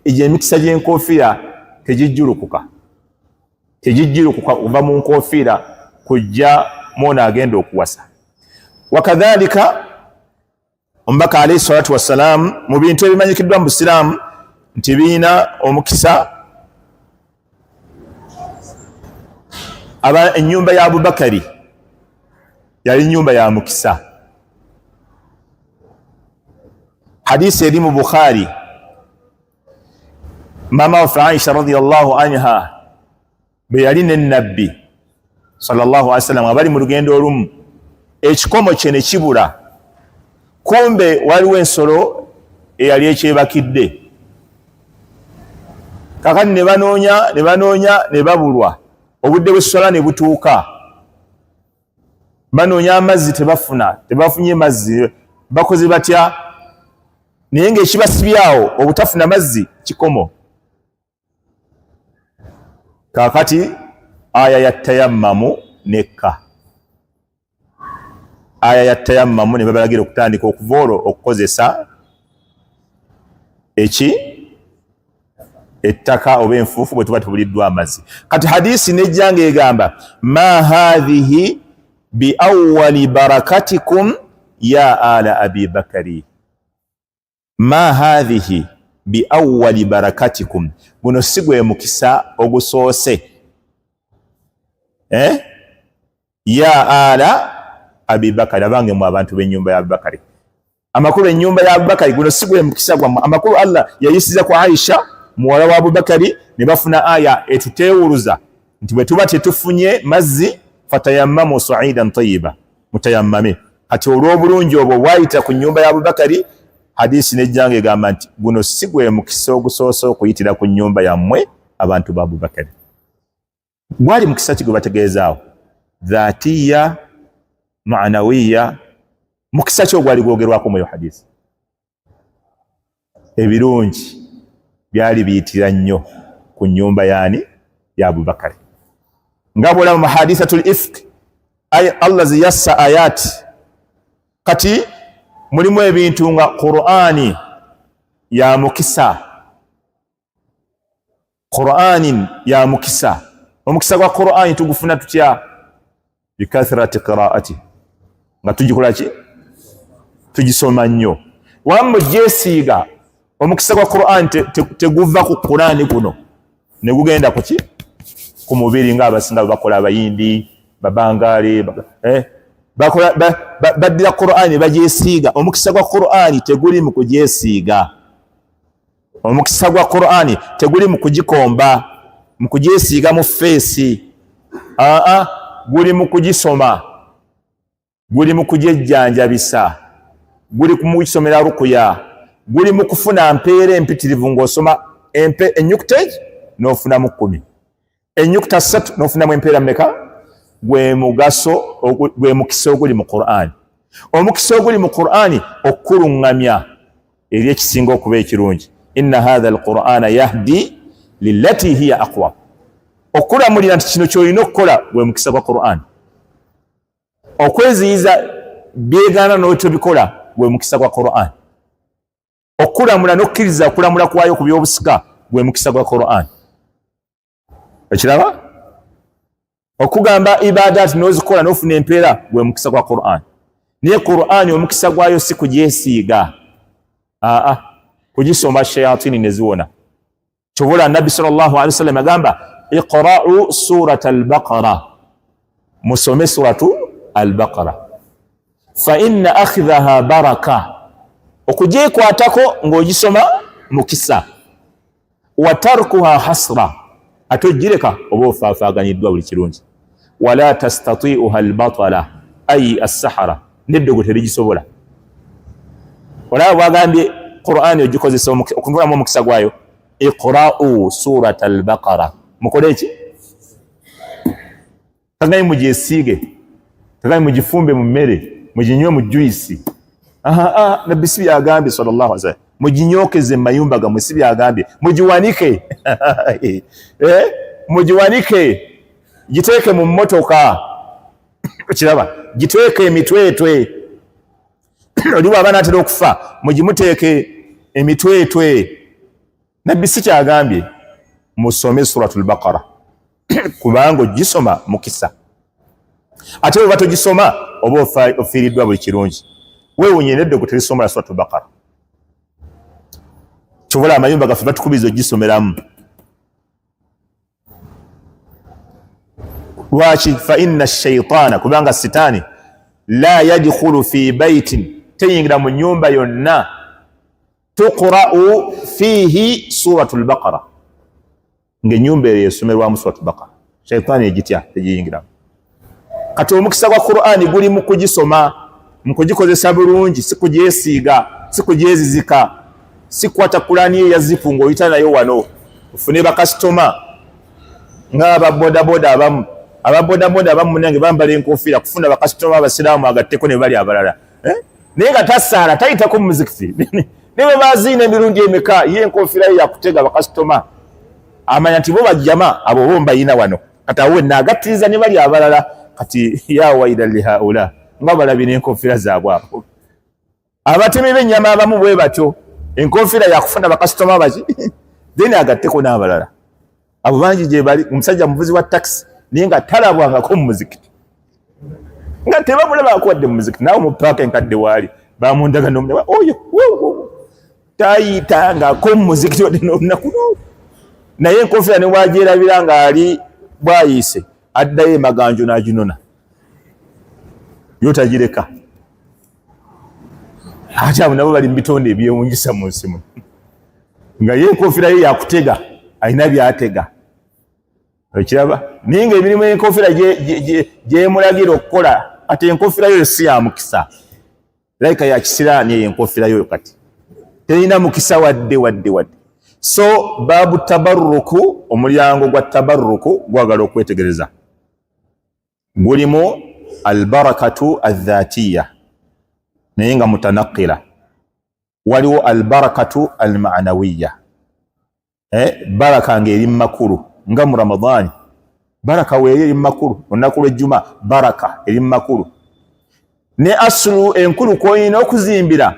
emikisa gy'enkofiira tegijjulukuka uva mu nkofiira kujja mwona agenda okuwasa. Wakadhalika omubaka alayhi salatu wassalam mu bintu ebimanyikiddwa mu Busiraamu nti biina omukisa, ennyumba ya Abubakari yali nnyumba ya mukisa. Hadisi eri mu Bukhari, mama wa Aisha radhiyallahu anha bwe yali ne Nabbi sallallahu alaihi wasallam abali mu lugendo olumu, ekikomo kye ne kibula, kumbe waliwo ensolo eyali ekyebakidde. Kakati ne banoonya ne babulwa, obudde bw'essala ne butuuka, banoonya amazzi tebafunye mazzi, bakoze batya? Naye ng'ekibasibyawo obutafuna mazzi kikomo. Kakati aya ya tayammamu nekka, aya ya tayammamu ne babalagira okutandika okuva olwo okukozesa ettaka oba enfuufu bwe tuba tubuliddwa amazzi. Kati hadisi nejja ng'egamba ma hadhihi bi awwali barakatikum ya ala abi bakari, ma hadhihi bi awwali barakatikum, guno si gwe mukisa ogusoose ya ala abi bakari, abange mu abantu b'ennyumba ya Abubakari. Amakulu ennyumba ya Abubakari, guno si gwe mukisa gwammwe. Amakulu Allah yayisiza ku Aisha muwala wa Abubakari, ne bafuna aya etuteewuluza nti bwe tuba tetufunye mazzi fatayammamu sa'idan tayyiba, mutayammame. Kati olw'obulungi obwo bwayita ku nnyumba ya Abubakari, hadisi nejja ng'egamba nti guno si gwe mukisa ogusoose okuyitira ku nnyumba yammwe abantu ba Abubakari. Gwali mukisa ki gwe bategeezaawo? Dhaatiya, maanawiya, mukisa ki ogwali gwogerwako mu hadisi? Ebirungi byali biyitira nnyo ku nnyumba yaani ya Abubakari. Nga bw'olaba mu hadithatul ifk, Allah ziyassa ayati, kati mulimu ebintu nga Qur'ani ya mukisa, Qur'ani ya mukisa. Omukisa gwa Qur'ani tugufuna tutya? Bikathrati qiraati, nga tugikola ki? Tugisoma nnyo. Wamma gyesiiga omukisa gwa Qur'ani teguva ku Qur'ani guno ne gugenda ku ki? Ku mubiri ng'abasinga bakola abayindi, babangaali, baddira Qur'ani bagyesiiga. Omukisa gwa Qur'ani teguli mu kugyesiiga. Omukisa gwa Qur'ani teguli mu kugikomba, mu kugyesiiga mu feesi. Guli mu kugisoma, guli mu kugyejjanjabisa, guli mu kugisomera rukuya, guli mu kufuna mpeera empitirivu ng'osoma ennyukuta n'ofunamu 10, ennyukuta 3 n'ofunamu empeera mmeka? Gwe mugaso, gwe mukisa oguli mu Qur'ani. Omukisa oguli mu Qur'ani okuluŋŋamya eri ekisinga okuba ekirungi. Inna hadha al-Qur'ana yahdi lillati hiya aqwa. Okulamulira nti kino ky'olina okukola gwe mukisa gwa Qur'ani. Okweziyiza byegaana n'otobikola gwe mukisa gwa Qur'ani. Okulamula n'okkiriza okulamula kwayo ku by'obusika gwe mukisa gwa Qur'ani. Ekiraba? Okugamba ibadaati n'ozikola n'ofuna empeera gwe mukisa gwa Qur'ani. Naye Qur'ani omukisa gwayo si kugyesiiga, kugisoma shayatini ne ziwona. Kyobula Nabbi sallallahu alaihi wasallam agamba iqra'u surata al-Baqara, musome suratu al-Baqara, fa inna akhdhaha baraka, okugyekwatako ng'ogisoma mukisa, wa tarkuha hasra, ate ogireka oba ofaafaaganyiddwa buli kirungi. Wala tastati'uha al-batala ay as-sahara, neddogo terigisobola. Olaba bwagambye Qur'ani ogikozesa okuvulamu omukisa gwayo, iqra'u surata al-Baqara, mukole ki? Tagayi mugyesiige, tagayi mugifumbe mu mmere, muginywe mu juisi. Nabbi si byagambye sallallahu alaihi wasallam. Muginyokeze mu mayumba gammwe, si byagambye. Mugiwanike, mugiwanike, giteeke mu mmotoka. Kiraba, giteeke emitwetwe. Oli bw'aba n'atera okufa, mugimuteeke emitwetwe. nabbi si kyagambye musome suratul baqara kubanga gisoma mukisa ate bwe batogisoma oba ofiiriddwa buli kirungi weewunye nedde kuterisoma suratul baqara kyobola amayumba gaffe batukubiriza ogisomeramu lwaki fa inna shaitaana kubanga sitaani la yadkhulu fi baitin teyingira mu nyumba yonna tuqra'u fihi suratul baqara ng'ennyumba eyo esomerwamu suratul baqara shaitaani egitya tegiyingiramu kati omukisa gwa Qur'ani guli mu kugisoma mu kugikozesa bulungi si kugyesiiga si kugyezizika si kukwata Qur'ani ye yazipu ng'oyita nayo wano ofune bakasitoma ng'ababodaboda abamu ababodaboda abamu munange bambala enkofiira kufuna bakasitoma abasiraamu agatteko ne bali abalala naye nga tasaala tayitako mu muzikiti ne bwe baziina emirundi emeka ye enkofiira ye yakutega bakasitoma amanya nti bo bajjama abo bo mbayina wano kati awo naagattiriza ne bali abalala kati ya waila lihaula nga balabina enkofiira zaabwe abo abatemi b'ennyama abamu bwe batyo enkofiira yakufuna bakasitoma baki then agatteko n'abalala abo bangi gye bali omusajja muvuzi wa taxi naye nga talabwangako mu muzikiti nga tebamulaba akuwadde mu muzikiti naawe mu paaka enkadde waali bamundaga n'omunyama oyo tayitangako mu muzikiti wadde n'olunaku naye enkofiira ne wagyerabira ng'ali bwayiise addayo emaganjo n'aginona yotagireka ate abo nabo bali mu bitonde ebyewungisa mu nsi muno nga ye enkofiira ye yakutega alina byatega okiraba naye ng'emirimu y'enkofiira gyemulagira okukola ate enkofiira yo si ya mukisa layika ya kisiraani eyo enkofiira yo kati terina mukisa wadde so baabu tabarruku omulyango gwa tabarruku gwagala okwetegereza gulimu albarakatu adhaatiya naye nga mutanaqila waliwo albarakatu almanawiya baraka ng'eri makulu nga mu ramadaani baraka weeri eri makulu olunaku lw'ejjuma baraka eri makulu ne asulu enkulu kw'olina okuzimbira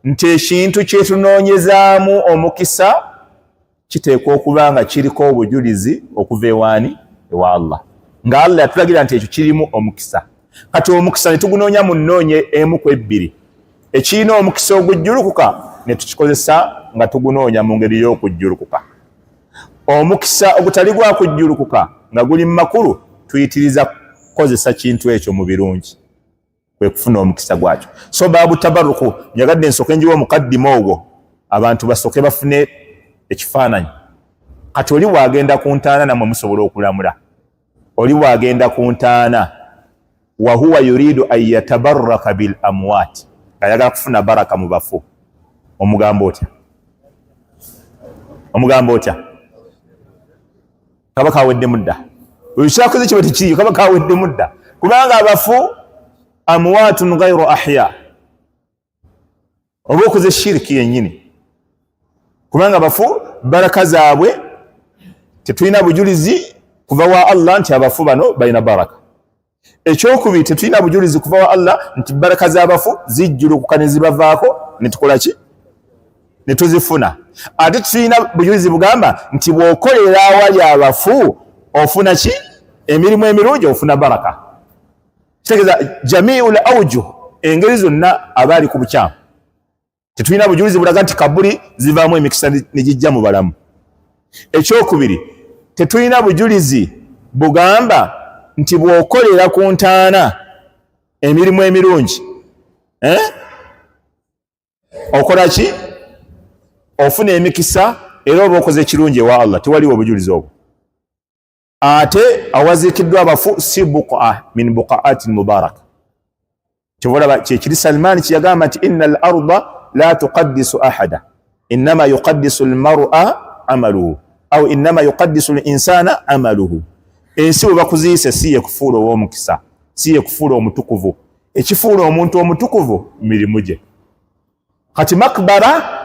nti ekintu kyetunoonyezaamu omukisa kiteekwa okuba nga kiriko obujulizi okuva ewaani ewa Allah nga Allah yatulagira nti ekyo kirimu omukisa kati omukisa ne tugunoonya mu nnoonye emu ku ebbiri ekirina omukisa ogujjulukuka ne tukikozesa nga tugunoonya mu ngeri y'okujjulukuka omukisa ogutali gwa kujjulukuka nga guli mu makulu tuyitiriza kukozesa kintu ekyo mu birungi kwe kufuna omukisa gwakyo so baabu tabarruku nyagadde nsooke njiwa omukaddima ogwo abantu basooke bafune ekifaananyi kati oli bw'agenda ku ntaana namwe musobola okulamula oli bw'agenda ku ntaana wa huwa yuridu an yatabarraka bil amwaati ayagala kufuna baraka mu bafu omugamba otya kabaka awedde mudda ekyakoze kiba tekiriyo kabaka awedde mudda kubanga abafu amwaatun ghayru ahya oba okoze shiriki yennyini kubanga abafu baraka zaabwe tetulina bujulizi kuva wa Allah nti abafu bano balina baraka ekyokubiri tetulina bujulizi kuva wa Allah nti baraka z'abafu zijjulukuka ne zibavaako ne tukola ki ne tuzifuna ate tulina bujulizi bugamba nti bw'okolera awali abafu ofuna ki emirimu emirungi ofuna baraka kitegeeza jamiul awjuh engeri zonna abaali ku bukyamu tetulina bujulizi bulaga nti kabuli zivaamu emikisa ne gijja mu balamu ekyokubiri tetulina bujulizi bugamba nti bw'okolera ku ntaana emirimu emirungi okola ki ofuna emikisa era oba okoze ekirungi ewa Allah tewaliwo obujulizi obwo ate awaziikiddwa abafu si buqa min buqaatin mubaraka kyobalaba kyekiri Salman kyeyagamba nti inna al arda la tuqaddisu ahada innama yuqaddisu al mar'a amaluhu au innama yuqaddisu al insana amaluhu ensi bwe bakuziise si ye kufuula ow'omukisa si ye kufuula omutukuvu ekifuula omuntu omutukuvu mirimu gye kati makbara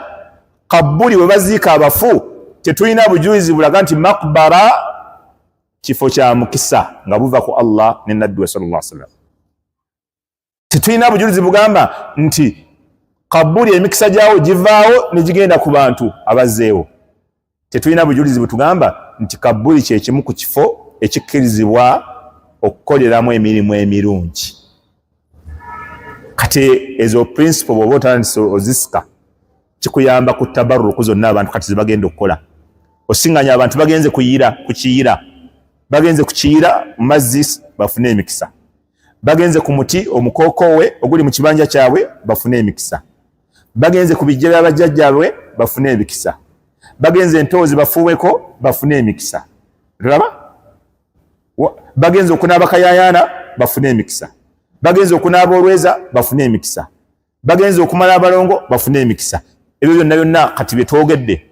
kabuli we baziika abafu tetulina bujulizi bulaga nti makbara kifo kya mukisa nga buva ku Allah ne nabbi we sallallahu alaihi wasallam tetulina bujulizi bugamba nti kabuli emikisa gyawo givaawo ne gigenda ku bantu abazzeewo tetulina bujulizi butugamba nti kabuli kye kimu ku kifo ekikkirizibwa okukoleramu emirimu emirungi. Kati ezo principle bw'oba otandise ozisika kikuyamba ku tabarruku zonna abantu kati zibagenda okukola. Osinganya abantu bagenze kukiira bagenze kukiira mu mazzi bafune emikisa, bagenze ku muti omukokoowe oguli mu kibanja kyabwe bafune emikisa, bagenze ku bijja bya bajjajjaabwe bafune emikisa, bagenze entoozi bafuweko bafune emikisa. Tulaba bagenze okunaaba kayayaana bafune emikisa, bagenze okunaaba olweza bafune emikisa, bagenze okumala abalongo bafune emikisa. Ebyo byonna byonna kati bye twogedde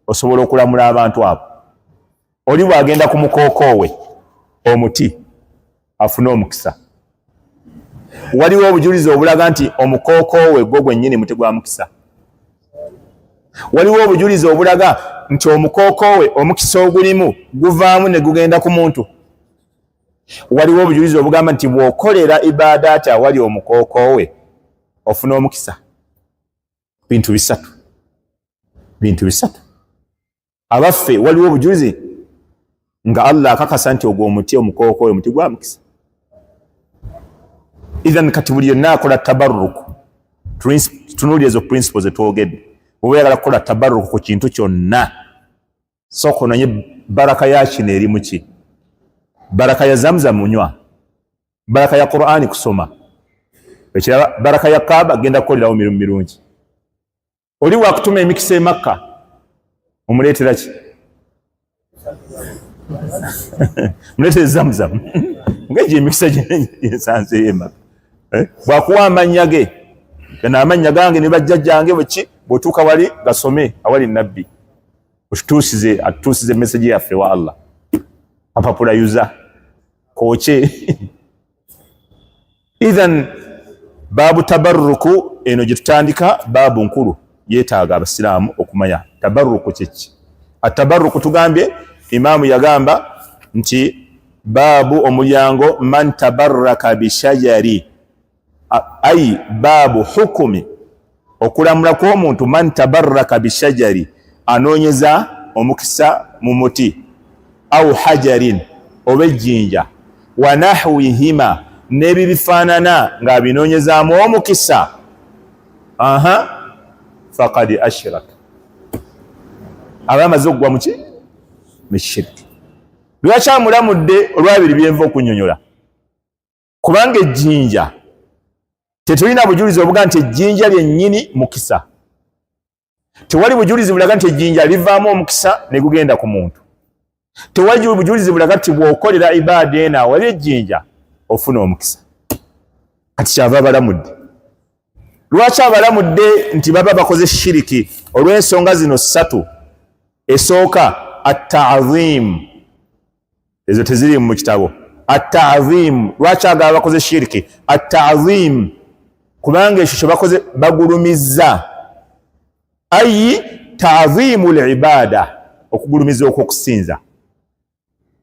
osobola okulamula abantu abo. Oli bw'agenda ku mukokoowe omuti afune omukisa. Waliwo obujulizi obulaga nti omukokoowe gwo gwennyini muti gwa mukisa. Waliwo obujulizi obulaga nti omukokoowe omukisa ogulimu guvaamu ne gugenda ku muntu. Waliwo obujulizi obugamba nti bw'okolera ibaadaati awali omukokoowe ofuna omukisa. Bintu bisatu. Abaffe waliwo obujulizi nga Allah akakasa nti ogwo omuti omukokoowe muti gwa mukisa. Idhan kati buli yonna akola tabarruku. Tunuulira ezo principles etwogedde. Bw'oba oyagala kukola tabarruku ku kintu kyonna, sooka ononye baraka ya kino eri mu ki? Baraka ya Zamzam munywa, baraka ya Qur'ani kusoma, ekirala baraka ya Kaaba genda kukolerawo mirimu mirungi. Oli wakutuma emikisa e Makka omuleetera ki? Muleetere Zamzam. Ng'egyo emikisa gyensanzeeyo e Makka. Bwakuwa amannya ge, gana amannya gange ne bajjajjange bweki bw'otuuka wali gasome awali nabbi atuusize message yaffe wa Allah. Apapula yuza koche. Idhan babu tabarruku eno gye tutandika babu nkulu yeetaaga abasiraamu okumanya tabarruku kyeki. Atabarruku tugambye Imaamu yagamba nti babu omulyango man tabarraka bishajari ay babu hukumi okulamula kw'omuntu man tabarraka bishajari anoonyeza omukisa mu muti au hajarin oba ejjinja wa nahwihima n'ebibifaanana ng'abinoonyezaamu omukisa faqad ashraka aba amaze okugwa mu ki? Mu shirki. Lwaki amulamudde? Olwabiri byenva okunnyonnyola. Kubanga ejjinja tetulina bujulizi obuga nti ejjinja lyennyini mukisa. Tewali bujulizi bulaga nti ejjinja livaamu omukisa ne gugenda ku muntu. Tewali bujulizi bulaga nti bw'okolera ibaada eno awali ejjinja ofuna omukisa. Kati kyava abalamudde. Lwaki abalamudde? Nti baba bakoze shiriki olw'ensonga zino ssatu. Esooka at-ta'zim, ezo teziri mu kitabo. At-ta'zim, lwaki agaba bakoze shiriki? At-ta'zim, kubanga ekyo kye bakoze bagulumizza. Ayi ta'zimul ibada, okugulumiza okw'okusinza.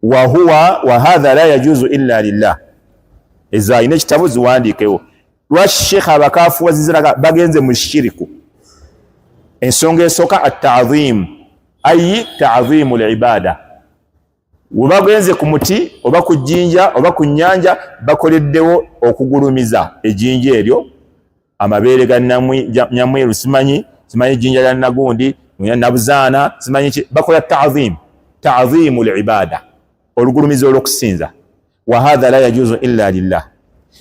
Wa hadha la yajuzu illa lillah. Ezo ayina ekitabo ziwandiikewo. Lwaki Sheikh abakaafuwa ziziraga bagenze mu shiriku? Ensonga esooka at-ta'zim, ayi ta'zimul ibada. We bagenze ku muti oba ku jjinja oba ku nnyanja bakoleddewo okugulumiza ejjinja eryo. Amabeere ga Nyamweru simanyi ejjinja lya Nagundi, Nabuzaana simanyi ki, bakola ta'zimul ibada, olugulumiza olw'okusinza. Wa hadha la yajuzu illa lillah.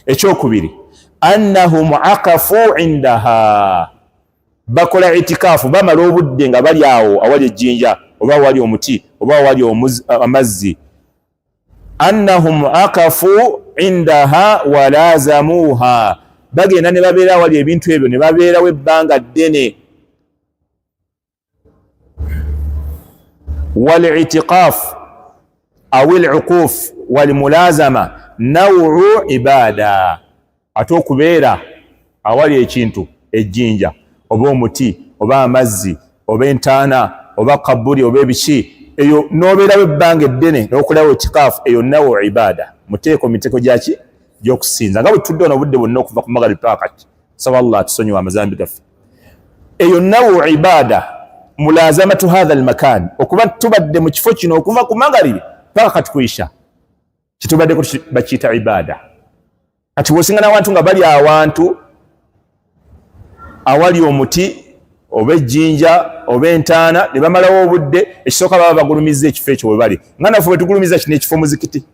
Ekyokubiri, annahum aqafu indaha, bakola itikaafu, bamala obudde nga bali awo awali ejjinja oba awali omuti oba awali amazzi. Annahum aqafu indaha wa lazamuha, bagenda ne babeera awali ebintu ebyo ne babeerawo ebbanga ddene. Wal itiqaf aw al uquf wal mulazama naw'u ibada, ate okubeera awali ekintu ejjinja oba omuti oba amazzi oba entaana oba kabuli oba ebiki, eyo n'obeerawo ebbanga eddene n'okolawo itikaafu, eyo naw'u ibada, muteeko miteko gyaki? Gy'okusinza. Nga bwe tudde ono obudde bwonna okuva ku magalibi paka kati, saba Allah atusonyiwe amazambi gaffe. Eyo naw'u ibada mulazamatu hadha almakan, okuba tubadde mu kifo kino okuva ku magharibi paka kati kuisha, kitubadde bakiyita ibada. Kati bw'osingana abantu nga bali awantu awali omuti oba ejjinja oba entaana ne bamalawo obudde, ekisooka baba bagulumiza ekifo ekyo we bali. Nga naffe bwe tugulumiza kino ekifo muzikiti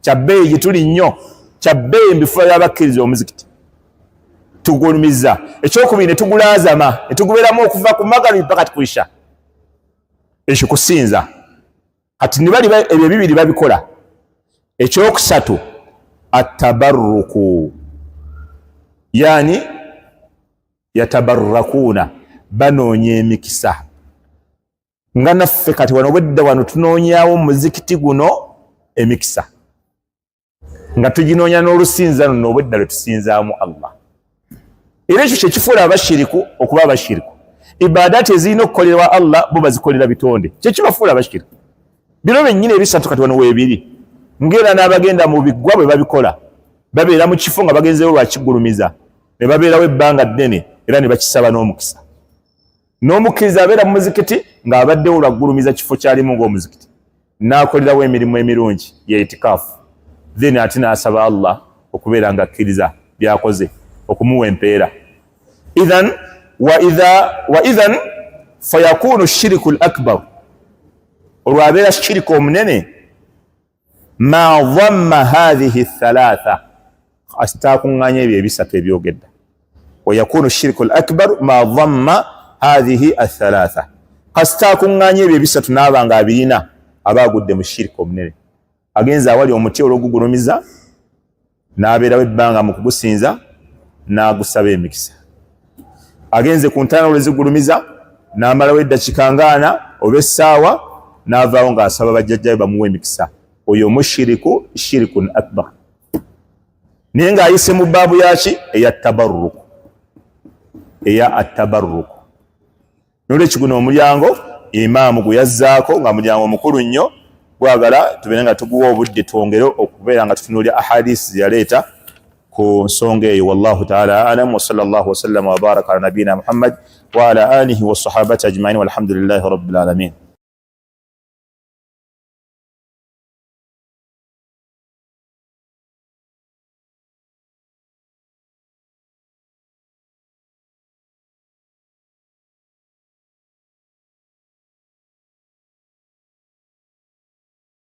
kya bbeeyi gye tuli nnyo, kya bbeeyi mu bifo by'abakkiriza omuzikiti tugulumiza. Ekyokubiri ne tugulaazama ne tugubeeramu okuva ku magharibi paka tukuisha, ekyo kusinza. Kati ne bali ebyo bibiri babikola. Ekyokusatu atabarruku, yani yatabarrakuna, banoonya emikisa. Nga naffe kati wano obwedda wano tunoonyaawo muzikiti guno emikisa, nga tuginoonya n'olusinza luno obwedda lwe tusinzaamu Allah. Era ekyo kyekifuula abashiriku okuba abashiriku. Ibadaati ezirina okukolerwa Allah bo bazikolera bitonde, kyekibafuula abashiriku. Bino bennyini ebisatu kati wano weebiri, ng'era n'abagenda mu biggwa bwe babikola, babeera mu kifo nga bagenzeewo lwakigulumiza, ne babeerawo ebbanga ddene era ne bakisaba n'omukisa. N'omukkiriza abeera mu muzikiti ng'abaddewo lwaggulumiza kifo kyalimu ng'omuzikiti, n'akolerawo emirimu emirungi ya itikaafu, then ate n'asaba Allah okubeera ng'akkiriza byakoze okumuwa empeera. Idhan wa idhan fayakunu shiriku al-akbar, olwo abeera shiriku omunene ma dhamma hadhihi thalatha, asitakuŋŋanya ebyo ebisatu ebyogedda. Wayakunu shiriku al-akbar ma dhamma hadhihi athalatha, kasitakuŋŋanya ebyo ebisatu n'aba nga abirina, aba agudde mu shiriku omunene. Agenza awali omuti olw'ogugulumiza n'abeerawo ebbanga mu kugusinza n'agusaba emikisa. Agenze ku ntaana olw'ezigulumiza n'amalawo eddakiika ngaana oba essaawa n'avaawo ng'asaba bajjajjabe bamuwa emikisa. Oyo mushiriku shirikun akbar, naye ng'ayise mu baabu yaki eya tabarruku, eya atabarruku. N'olwekyo guno omulyango imaamu gwe yazzaako nga mulyango mukulu nnyo, gwagala tubeere nga tuguwa obudde twongere okubeera nga tutunuulya ahadisi yaleeta ku nsonga eyo. Wallahu ta'ala a'lam, wa sallallahu wa sallama wa baraka ala nabiyina Muhammad wa ala alihi wa sahabati ajma'in walhamdulillahi rabbil alamin.